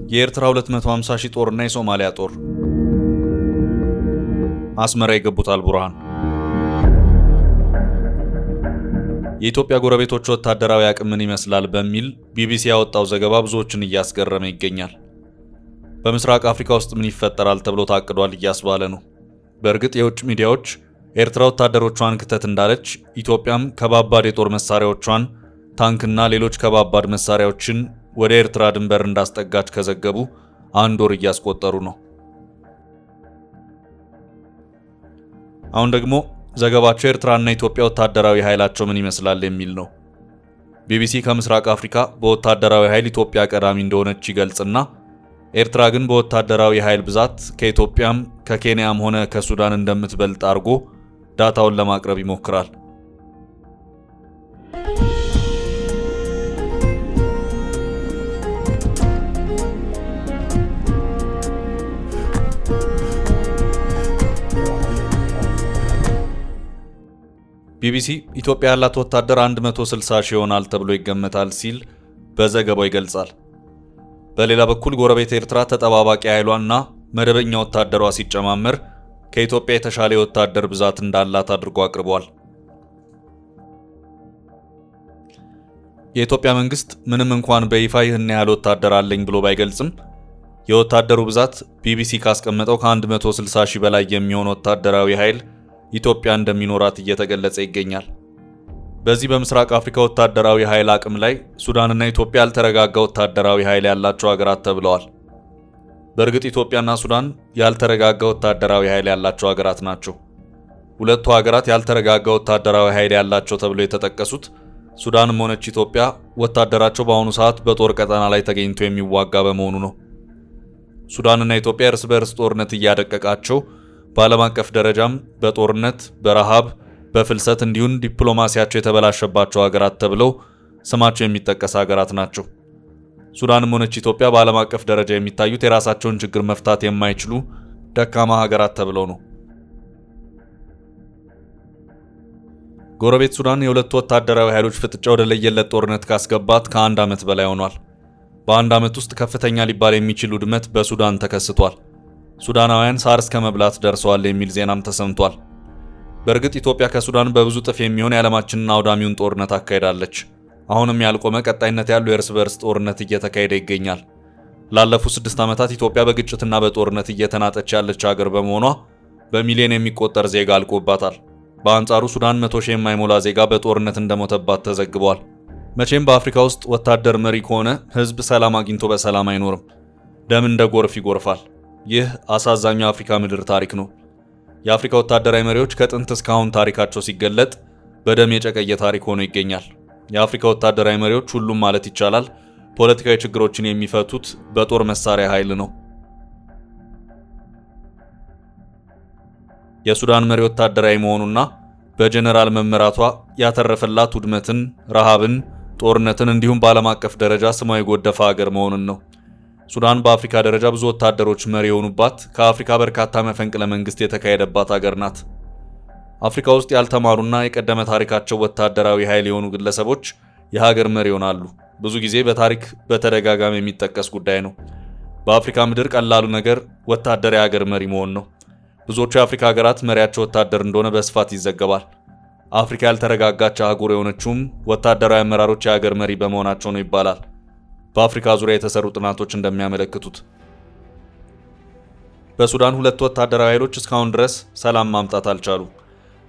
የኤርትራ 250 ሺህ ጦርና የሶማሊያ ጦር አስመራ የገቡት አልቡርሃን። የኢትዮጵያ ጎረቤቶች ወታደራዊ አቅም ምን ይመስላል በሚል ቢቢሲ ያወጣው ዘገባ ብዙዎችን እያስገረመ ይገኛል። በምስራቅ አፍሪካ ውስጥ ምን ይፈጠራል ተብሎ ታቅዷል እያስባለ ነው። በእርግጥ የውጭ ሚዲያዎች ኤርትራ ወታደሮቿን ክተት እንዳለች፣ ኢትዮጵያም ከባባድ የጦር መሳሪያዎቿን ታንክና ሌሎች ከባባድ መሳሪያዎችን ወደ ኤርትራ ድንበር እንዳስጠጋች ከዘገቡ አንድ ወር እያስቆጠሩ ነው። አሁን ደግሞ ዘገባቸው ኤርትራና ኢትዮጵያ ወታደራዊ ኃይላቸው ምን ይመስላል የሚል ነው። ቢቢሲ ከምስራቅ አፍሪካ በወታደራዊ ኃይል ኢትዮጵያ ቀዳሚ እንደሆነች ይገልጽና ኤርትራ ግን በወታደራዊ ኃይል ብዛት ከኢትዮጵያም ከኬንያም ሆነ ከሱዳን እንደምትበልጥ አድርጎ ዳታውን ለማቅረብ ይሞክራል። ቢቢሲ ኢትዮጵያ ያላት ወታደር 160 ሺህ ይሆናል ተብሎ ይገመታል ሲል በዘገባው ይገልጻል። በሌላ በኩል ጎረቤት ኤርትራ ተጠባባቂ ኃይሏና መደበኛ ወታደሯ ሲጨማመር ከኢትዮጵያ የተሻለ የወታደር ብዛት እንዳላት አድርጎ አቅርቧል። የኢትዮጵያ መንግስት ምንም እንኳን በይፋ ይህን ያህል ወታደር አለኝ ብሎ ባይገልጽም የወታደሩ ብዛት ቢቢሲ ካስቀመጠው ከ160 ሺህ በላይ የሚሆን ወታደራዊ ኃይል ኢትዮጵያ እንደሚኖራት እየተገለጸ ይገኛል። በዚህ በምስራቅ አፍሪካ ወታደራዊ ኃይል አቅም ላይ ሱዳንና ኢትዮጵያ ያልተረጋጋ ወታደራዊ ኃይል ያላቸው ሀገራት ተብለዋል። በእርግጥ ኢትዮጵያና ሱዳን ያልተረጋጋ ወታደራዊ ኃይል ያላቸው ሀገራት ናቸው። ሁለቱ ሀገራት ያልተረጋጋ ወታደራዊ ኃይል ያላቸው ተብለው የተጠቀሱት ሱዳንም ሆነች ኢትዮጵያ ወታደራቸው በአሁኑ ሰዓት በጦር ቀጠና ላይ ተገኝቶ የሚዋጋ በመሆኑ ነው። ሱዳንና ኢትዮጵያ እርስ በርስ ጦርነት እያደቀቃቸው በዓለም አቀፍ ደረጃም በጦርነት፣ በረሃብ፣ በፍልሰት እንዲሁም ዲፕሎማሲያቸው የተበላሸባቸው ሀገራት ተብለው ስማቸው የሚጠቀስ ሀገራት ናቸው። ሱዳንም ሆነች ኢትዮጵያ በዓለም አቀፍ ደረጃ የሚታዩት የራሳቸውን ችግር መፍታት የማይችሉ ደካማ ሀገራት ተብለው ነው። ጎረቤት ሱዳን የሁለቱ ወታደራዊ ኃይሎች ፍጥጫ ወደ ለየለት ጦርነት ካስገባት ከአንድ ዓመት በላይ ሆኗል። በአንድ ዓመት ውስጥ ከፍተኛ ሊባል የሚችል ውድመት በሱዳን ተከስቷል። ሱዳናውያን ሳር እስከ መብላት ደርሰዋል የሚል ዜናም ተሰምቷል። በእርግጥ ኢትዮጵያ ከሱዳን በብዙ ጥፍ የሚሆን የዓለማችንን አውዳሚውን ጦርነት አካሄዳለች። አሁንም ያልቆመ ቀጣይነት ያለው የእርስ በርስ ጦርነት እየተካሄደ ይገኛል። ላለፉት 6 ዓመታት ኢትዮጵያ በግጭትና በጦርነት እየተናጠች ያለች ሀገር በመሆኗ በሚሊዮን የሚቆጠር ዜጋ አልቆባታል። በአንጻሩ ሱዳን 100 ሺህ የማይሞላ ዜጋ በጦርነት እንደሞተባት ተዘግቧል። መቼም በአፍሪካ ውስጥ ወታደር መሪ ከሆነ ሕዝብ ሰላም አግኝቶ በሰላም አይኖርም። ደም እንደ ጎርፍ ይጎርፋል። ይህ አሳዛኙ የአፍሪካ ምድር ታሪክ ነው። የአፍሪካ ወታደራዊ መሪዎች ከጥንት እስካሁን ታሪካቸው ሲገለጥ በደም የጨቀየ ታሪክ ሆኖ ይገኛል። የአፍሪካ ወታደራዊ መሪዎች ሁሉም ማለት ይቻላል ፖለቲካዊ ችግሮችን የሚፈቱት በጦር መሳሪያ ኃይል ነው። የሱዳን መሪ ወታደራዊ መሆኑና በጀነራል መመራቷ ያተረፈላት ውድመትን፣ ረሃብን፣ ጦርነትን እንዲሁም በዓለም አቀፍ ደረጃ ስሟ የጎደፈ ሀገር መሆኑን ነው። ሱዳን በአፍሪካ ደረጃ ብዙ ወታደሮች መሪ የሆኑባት፣ ከአፍሪካ በርካታ መፈንቅለ መንግስት የተካሄደባት ሀገር ናት። አፍሪካ ውስጥ ያልተማሩና የቀደመ ታሪካቸው ወታደራዊ ኃይል የሆኑ ግለሰቦች የሀገር መሪ ይሆናሉ። ብዙ ጊዜ በታሪክ በተደጋጋሚ የሚጠቀስ ጉዳይ ነው። በአፍሪካ ምድር ቀላሉ ነገር ወታደር የሀገር መሪ መሆን ነው። ብዙዎቹ የአፍሪካ ሀገራት መሪያቸው ወታደር እንደሆነ በስፋት ይዘገባል። አፍሪካ ያልተረጋጋች አህጉር የሆነችውም ወታደራዊ አመራሮች የሀገር መሪ በመሆናቸው ነው ይባላል። በአፍሪካ ዙሪያ የተሰሩ ጥናቶች እንደሚያመለክቱት በሱዳን ሁለት ወታደራዊ ኃይሎች እስካሁን ድረስ ሰላም ማምጣት አልቻሉ።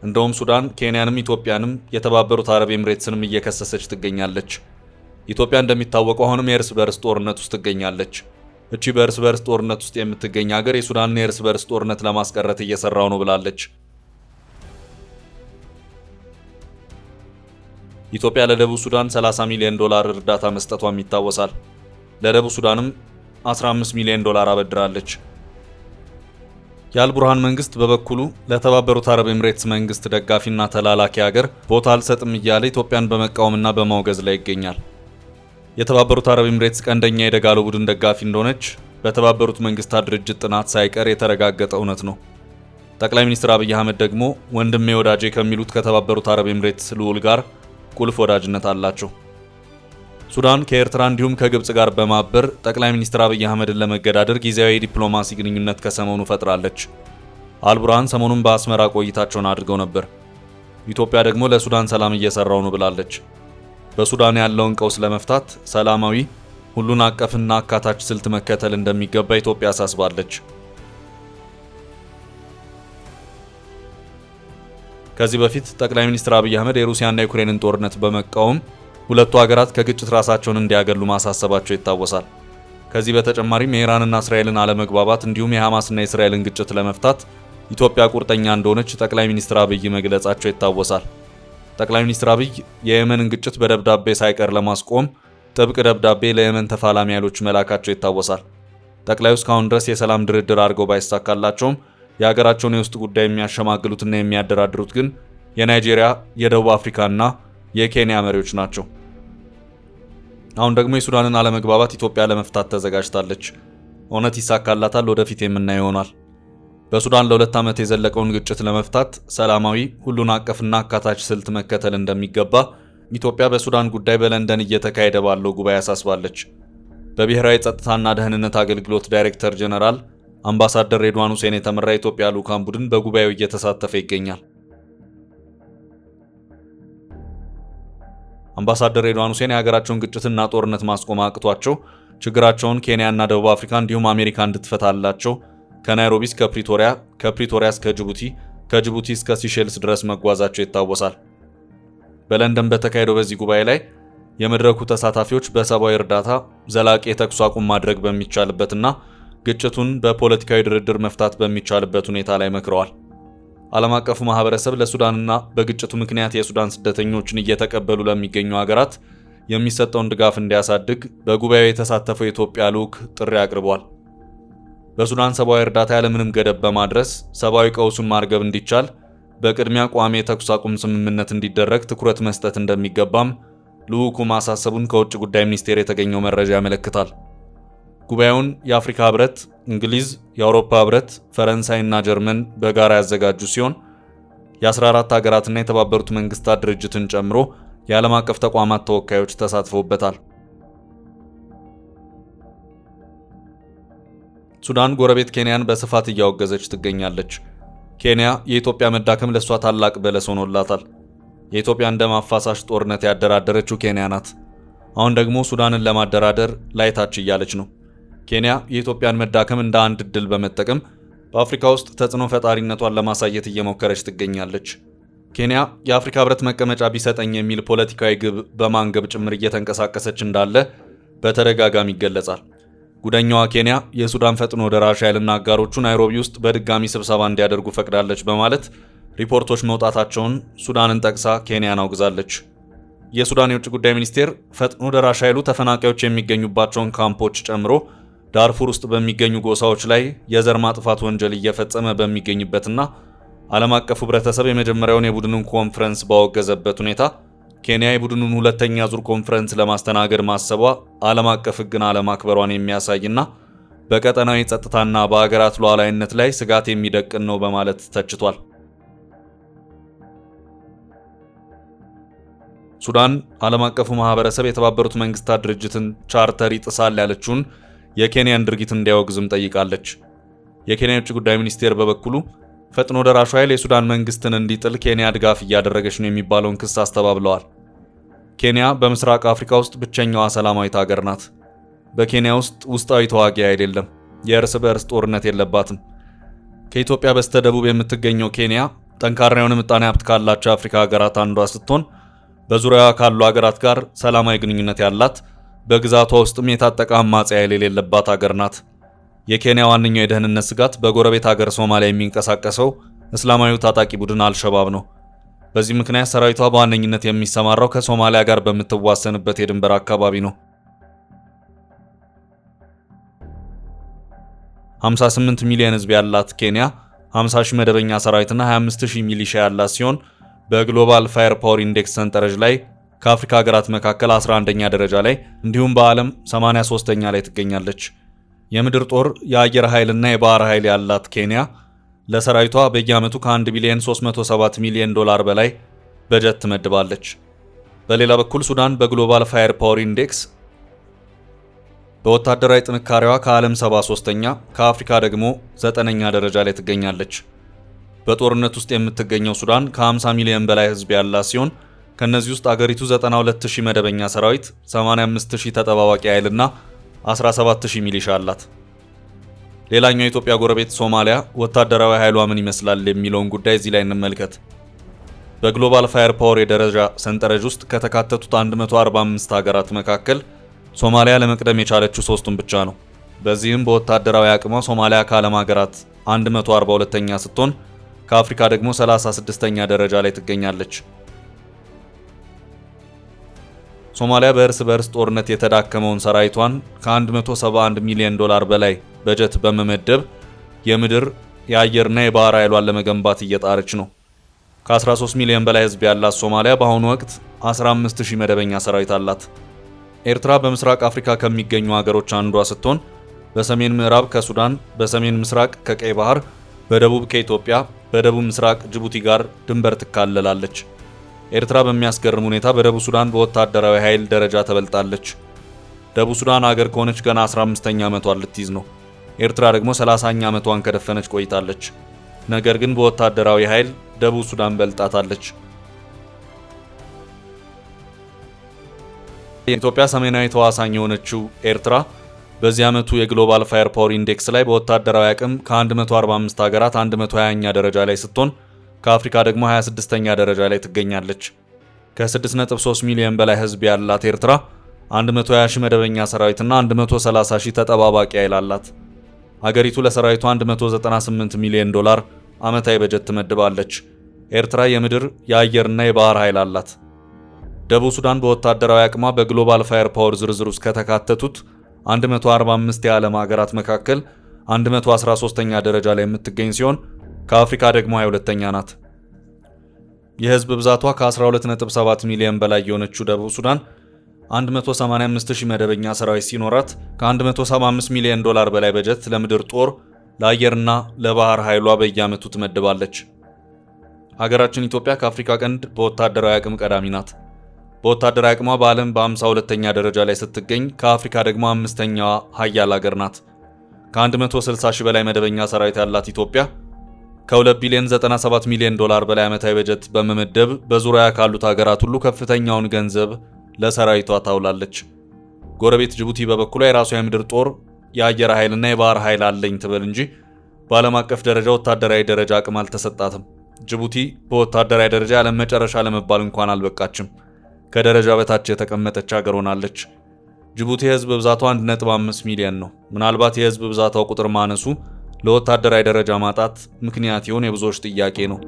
እንደውም ሱዳን ኬንያንም ኢትዮጵያንም የተባበሩት አረብ ኤምሬትስንም እየከሰሰች ትገኛለች። ኢትዮጵያ እንደሚታወቀው አሁንም የእርስ በርስ ጦርነት ውስጥ ትገኛለች። እቺ በእርስ በርስ ጦርነት ውስጥ የምትገኝ ሀገር የሱዳንን የእርስ በርስ ጦርነት ለማስቀረት እየሰራው ነው ብላለች። ኢትዮጵያ ለደቡብ ሱዳን $30 ሚሊዮን እርዳታ መስጠቷም ይታወሳል። ለደቡብ ሱዳንም $15 ሚሊዮን አበድራለች። የአልቡርሃን መንግስት በበኩሉ ለተባበሩት አረብ ኤምሬትስ መንግስት ደጋፊና ተላላኪ ሀገር ቦታ አልሰጥም እያለ ኢትዮጵያን በመቃወምና በማውገዝ ላይ ይገኛል። የተባበሩት አረብ ኤምሬትስ ቀንደኛ የደጋሎ ቡድን ደጋፊ እንደሆነች በተባበሩት መንግስታት ድርጅት ጥናት ሳይቀር የተረጋገጠ እውነት ነው። ጠቅላይ ሚኒስትር አብይ አህመድ ደግሞ ወንድሜ ወዳጄ ከሚሉት ከተባበሩት አረብ ኤምሬትስ ልዑል ጋር ቁልፍ ወዳጅነት አላቸው። ሱዳን ከኤርትራ እንዲሁም ከግብጽ ጋር በማበር ጠቅላይ ሚኒስትር አብይ አህመድን ለመገዳደር ጊዜያዊ ዲፕሎማሲ ግንኙነት ከሰሞኑ ፈጥራለች። አልቡርሃን ሰሞኑን በአስመራ ቆይታቸውን አድርገው ነበር። ኢትዮጵያ ደግሞ ለሱዳን ሰላም እየሰራው ነው ብላለች። በሱዳን ያለውን ቀውስ ለመፍታት ሰላማዊ፣ ሁሉን አቀፍና አካታች ስልት መከተል እንደሚገባ ኢትዮጵያ አሳስባለች። ከዚህ በፊት ጠቅላይ ሚኒስትር አብይ አህመድ የሩሲያና የዩክሬንን ጦርነት በመቃወም ሁለቱ ሀገራት ከግጭት ራሳቸውን እንዲያገሉ ማሳሰባቸው ይታወሳል። ከዚህ በተጨማሪም የኢራንና እስራኤልን አለመግባባት እንዲሁም የሐማስና የእስራኤልን ግጭት ለመፍታት ኢትዮጵያ ቁርጠኛ እንደሆነች ጠቅላይ ሚኒስትር አብይ መግለጻቸው ይታወሳል። ጠቅላይ ሚኒስትር አብይ የየመንን ግጭት በደብዳቤ ሳይቀር ለማስቆም ጥብቅ ደብዳቤ ለየመን ተፋላሚ ኃይሎች መላካቸው ይታወሳል። ጠቅላዩ እስካሁን ድረስ የሰላም ድርድር አድርገው ባይሳካላቸውም የሀገራቸውን የውስጥ ጉዳይ የሚያሸማግሉትና የሚያደራድሩት ግን የናይጄሪያ፣ የደቡብ አፍሪካና የኬንያ መሪዎች ናቸው። አሁን ደግሞ የሱዳንን አለመግባባት ኢትዮጵያ ለመፍታት ተዘጋጅታለች። እውነት ይሳካላታል? ወደፊት የምናየው ይሆናል። በሱዳን ለ2 ዓመት የዘለቀውን ግጭት ለመፍታት ሰላማዊ፣ ሁሉን አቀፍና አካታች ስልት መከተል እንደሚገባ ኢትዮጵያ በሱዳን ጉዳይ በለንደን እየተካሄደ ባለው ጉባኤ አሳስባለች። በብሔራዊ ጸጥታና ደህንነት አገልግሎት ዳይሬክተር ጀነራል አምባሳደር ሬድዋን ሁሴን የተመራ የኢትዮጵያ ልዑካን ቡድን በጉባኤው እየተሳተፈ ይገኛል። አምባሳደር ሬድዋን ሁሴን የሀገራቸውን ግጭትና ጦርነት ማስቆም አቅቷቸው ችግራቸውን ኬንያና ደቡብ አፍሪካ እንዲሁም አሜሪካ እንድትፈታላቸው ከናይሮቢ እስከ ፕሪቶሪያ፣ ከፕሪቶሪያ እስከ ጅቡቲ፣ ከጅቡቲ እስከ ሲሼልስ ድረስ መጓዛቸው ይታወሳል። በለንደን በተካሄደው በዚህ ጉባኤ ላይ የመድረኩ ተሳታፊዎች በሰብአዊ እርዳታ ዘላቂ የተኩስ አቁም ማድረግ በሚቻልበትና ግጭቱን በፖለቲካዊ ድርድር መፍታት በሚቻልበት ሁኔታ ላይ መክረዋል። ዓለም አቀፉ ማህበረሰብ ለሱዳንና በግጭቱ ምክንያት የሱዳን ስደተኞችን እየተቀበሉ ለሚገኙ ሀገራት የሚሰጠውን ድጋፍ እንዲያሳድግ በጉባኤው የተሳተፈው የኢትዮጵያ ልዑክ ጥሪ አቅርቧል። በሱዳን ሰብአዊ እርዳታ ያለምንም ገደብ በማድረስ ሰብአዊ ቀውሱን ማርገብ እንዲቻል በቅድሚያ ቋሚ የተኩስ አቁም ስምምነት እንዲደረግ ትኩረት መስጠት እንደሚገባም ልዑኩ ማሳሰቡን ከውጭ ጉዳይ ሚኒስቴር የተገኘው መረጃ ያመለክታል። ጉባኤውን የአፍሪካ ህብረት፣ እንግሊዝ፣ የአውሮፓ ህብረት፣ ፈረንሳይና ጀርመን በጋራ ያዘጋጁ ሲሆን የ14 ሀገራትና የተባበሩት መንግስታት ድርጅትን ጨምሮ የዓለም አቀፍ ተቋማት ተወካዮች ተሳትፈውበታል። ሱዳን ጎረቤት ኬንያን በስፋት እያወገዘች ትገኛለች። ኬንያ የኢትዮጵያ መዳከም ለሷ ታላቅ በለስ ሆኖላታል። የኢትዮጵያን ደም አፋሳሽ ጦርነት ያደራደረችው ኬንያ ናት። አሁን ደግሞ ሱዳንን ለማደራደር ላይታች እያለች ነው። ኬንያ የኢትዮጵያን መዳከም እንደ አንድ እድል በመጠቀም በአፍሪካ ውስጥ ተጽዕኖ ፈጣሪነቷን ለማሳየት እየሞከረች ትገኛለች። ኬንያ የአፍሪካ ህብረት መቀመጫ ቢሰጠኝ የሚል ፖለቲካዊ ግብ በማንገብ ጭምር እየተንቀሳቀሰች እንዳለ በተደጋጋሚ ይገለጻል። ጉደኛዋ ኬንያ የሱዳን ፈጥኖ ደራሽ ኃይልና አጋሮቹ ናይሮቢ ውስጥ በድጋሚ ስብሰባ እንዲያደርጉ ፈቅዳለች በማለት ሪፖርቶች መውጣታቸውን ሱዳንን ጠቅሳ ኬንያን አውግዛለች። የሱዳን የውጭ ጉዳይ ሚኒስቴር ፈጥኖ ደራሽ ኃይሉ ተፈናቃዮች የሚገኙባቸውን ካምፖች ጨምሮ ዳርፉር ውስጥ በሚገኙ ጎሳዎች ላይ የዘር ማጥፋት ወንጀል እየፈጸመ በሚገኝበትና ዓለም አቀፉ ህብረተሰብ የመጀመሪያውን የቡድኑን ኮንፈረንስ ባወገዘበት ሁኔታ ኬንያ የቡድኑን ሁለተኛ ዙር ኮንፈረንስ ለማስተናገድ ማሰቧ ዓለም አቀፍ ህግን አለማክበሯን የሚያሳይና በቀጠናዊ ጸጥታና በሀገራት ሉዓላዊነት ላይ ስጋት የሚደቅን ነው በማለት ተችቷል። ሱዳን ዓለም አቀፉ ማህበረሰብ የተባበሩት መንግስታት ድርጅትን ቻርተር ይጥሳል ያለችውን የኬንያን ድርጊት እንዲያወግዝም ጠይቃለች። የኬንያ የውጭ ጉዳይ ሚኒስቴር በበኩሉ ፈጥኖ ደራሹ ኃይል የሱዳን መንግስትን እንዲጥል ኬንያ ድጋፍ እያደረገች ነው የሚባለውን ክስ አስተባብለዋል። ኬንያ በምስራቅ አፍሪካ ውስጥ ብቸኛዋ ሰላማዊት ሀገር ናት። በኬንያ ውስጥ ውስጣዊ ተዋጊ ኃይል የለም። የእርስ በእርስ ጦርነት የለባትም። ከኢትዮጵያ በስተደቡብ የምትገኘው ኬንያ ጠንካራ የሆነ ምጣኔ ሀብት ካላቸው የአፍሪካ ሀገራት አንዷ ስትሆን በዙሪያዋ ካሉ ሀገራት ጋር ሰላማዊ ግንኙነት ያላት፣ በግዛቷ ውስጥም የታጠቀ አማጺ ኃይል የሌለባት ሀገር ናት። የኬንያ ዋነኛው የደህንነት ስጋት በጎረቤት ሀገር ሶማሊያ የሚንቀሳቀሰው እስላማዊ ታጣቂ ቡድን አልሸባብ ነው። በዚህ ምክንያት ሰራዊቷ በዋነኝነት የሚሰማራው ከሶማሊያ ጋር በምትዋሰንበት የድንበር አካባቢ ነው። 58 ሚሊዮን ህዝብ ያላት ኬንያ 50 ሺህ መደበኛ ሰራዊትና 25 ሺህ ሚሊሻ ያላት ሲሆን በግሎባል ፋየር ፓወር ኢንዴክስ ሰንጠረዥ ላይ ከአፍሪካ ሀገራት መካከል 11ኛ ደረጃ ላይ እንዲሁም በዓለም 83ኛ ላይ ትገኛለች። የምድር ጦር፣ የአየር ኃይልና የባህር ኃይል ያላት ኬንያ ለሰራዊቷ በየዓመቱ ከ1 ቢሊዮን 307 ሚሊዮን ዶላር በላይ በጀት ትመድባለች። በሌላ በኩል ሱዳን በግሎባል ፋየር ፓወር ኢንዴክስ በወታደራዊ ጥንካሬዋ ከዓለም 73ኛ ከአፍሪካ ደግሞ 9ኛ ደረጃ ላይ ትገኛለች። በጦርነት ውስጥ የምትገኘው ሱዳን ከ50 ሚሊዮን በላይ ሕዝብ ያላት ሲሆን ከነዚህ ውስጥ አገሪቱ 92000 መደበኛ ሰራዊት፣ 85000 ተጠባባቂ ኃይልና 17000 ሚሊሻ አላት። ሌላኛው የኢትዮጵያ ጎረቤት ሶማሊያ ወታደራዊ ኃይሏ ምን ይመስላል የሚለውን ጉዳይ እዚህ ላይ እንመልከት። በግሎባል ፋየር ፓወር የደረጃ ሰንጠረዥ ውስጥ ከተካተቱት 145 ሀገራት መካከል ሶማሊያ ለመቅደም የቻለችው 3ቱን ብቻ ነው። በዚህም በወታደራዊ አቅሟ ሶማሊያ ከዓለም ሀገራት 142ኛ ስትሆን ከአፍሪካ ደግሞ 36ኛ ደረጃ ላይ ትገኛለች። ሶማሊያ በእርስ በርስ ጦርነት የተዳከመውን ሰራዊቷን ከ171 ሚሊዮን ዶላር በላይ በጀት በመመደብ የምድር የአየርና የባህር ኃይሏን ለመገንባት እየጣረች ነው። ከ13 ሚሊዮን በላይ ሕዝብ ያላት ሶማሊያ በአሁኑ ወቅት 15000 መደበኛ ሰራዊት አላት። ኤርትራ በምስራቅ አፍሪካ ከሚገኙ ሀገሮች አንዷ ስትሆን በሰሜን ምዕራብ ከሱዳን፣ በሰሜን ምስራቅ ከቀይ ባህር፣ በደቡብ ከኢትዮጵያ፣ በደቡብ ምስራቅ ጅቡቲ ጋር ድንበር ትካለላለች። ኤርትራ በሚያስገርም ሁኔታ በደቡብ ሱዳን በወታደራዊ ኃይል ደረጃ ተበልጣለች። ደቡብ ሱዳን ሀገር ከሆነች ገና 15ኛ ዓመቷን ልትይዝ ነው። ኤርትራ ደግሞ 30ኛ ዓመቷን ከደፈነች ቆይታለች። ነገር ግን በወታደራዊ ኃይል ደቡብ ሱዳን በልጣታለች። የኢትዮጵያ ሰሜናዊ ተዋሳኝ የሆነችው ኤርትራ በዚህ ዓመቱ የግሎባል ፋየር ፓወር ኢንዴክስ ላይ በወታደራዊ አቅም ከ145 ሀገራት 120ኛ ደረጃ ላይ ስትሆን ከአፍሪካ ደግሞ 26ኛ ደረጃ ላይ ትገኛለች። ከ6.3 ሚሊዮን በላይ ሕዝብ ያላት ኤርትራ 120,000 መደበኛ ሰራዊትና 130,000 ተጠባባቂ ኃይል አላት። ሀገሪቱ ለሰራዊቱ 198 ሚሊዮን ዶላር ዓመታዊ በጀት ትመድባለች። ኤርትራ የምድር የአየርና የባህር ኃይል አላት። ደቡብ ሱዳን በወታደራዊ አቅሟ በግሎባል ፋየር ፓወር ዝርዝር ውስጥ ከተካተቱት 145 የዓለም ሀገራት መካከል 113ኛ ደረጃ ላይ የምትገኝ ሲሆን ከአፍሪካ ደግሞ 22ኛ ናት። የህዝብ ብዛቷ ከ12.7 ሚሊዮን በላይ የሆነችው ደቡብ ሱዳን 185,000 መደበኛ ሰራዊት ሲኖራት ከ175 ሚሊዮን ዶላር በላይ በጀት ለምድር ጦር፣ ለአየርና ለባህር ኃይሏ በየዓመቱ ትመድባለች። ሀገራችን ኢትዮጵያ ከአፍሪካ ቀንድ በወታደራዊ አቅም ቀዳሚ ናት። በወታደራዊ አቅሟ በዓለም በ52ኛ ደረጃ ላይ ስትገኝ ከአፍሪካ ደግሞ 5ኛዋ ሀያል ሀገር ናት። ከ160,000 በላይ መደበኛ ሰራዊት ያላት ኢትዮጵያ ከ2 ቢሊዮን 97 ሚሊዮን ዶላር በላይ ዓመታዊ በጀት በመመደብ በዙሪያ ካሉት ሀገራት ሁሉ ከፍተኛውን ገንዘብ ለሰራዊቷ ታውላለች። ጎረቤት ጅቡቲ በበኩሏ የራሷ የምድር ጦር፣ የአየር ኃይልና የባህር ኃይል አለኝ ትበል እንጂ በዓለም አቀፍ ደረጃ ወታደራዊ ደረጃ አቅም አልተሰጣትም። ጅቡቲ በወታደራዊ ደረጃ ዓለም መጨረሻ ለመባል እንኳን አልበቃችም። ከደረጃ በታች የተቀመጠች ሀገር ሆናለች። ጅቡቲ የህዝብ ብዛቷ 1.5 ሚሊዮን ነው። ምናልባት የህዝብ ብዛቷ ቁጥር ማነሱ ለወታደራዊ ደረጃ ማጣት ምክንያት ይሆን የብዙዎች ጥያቄ ነው።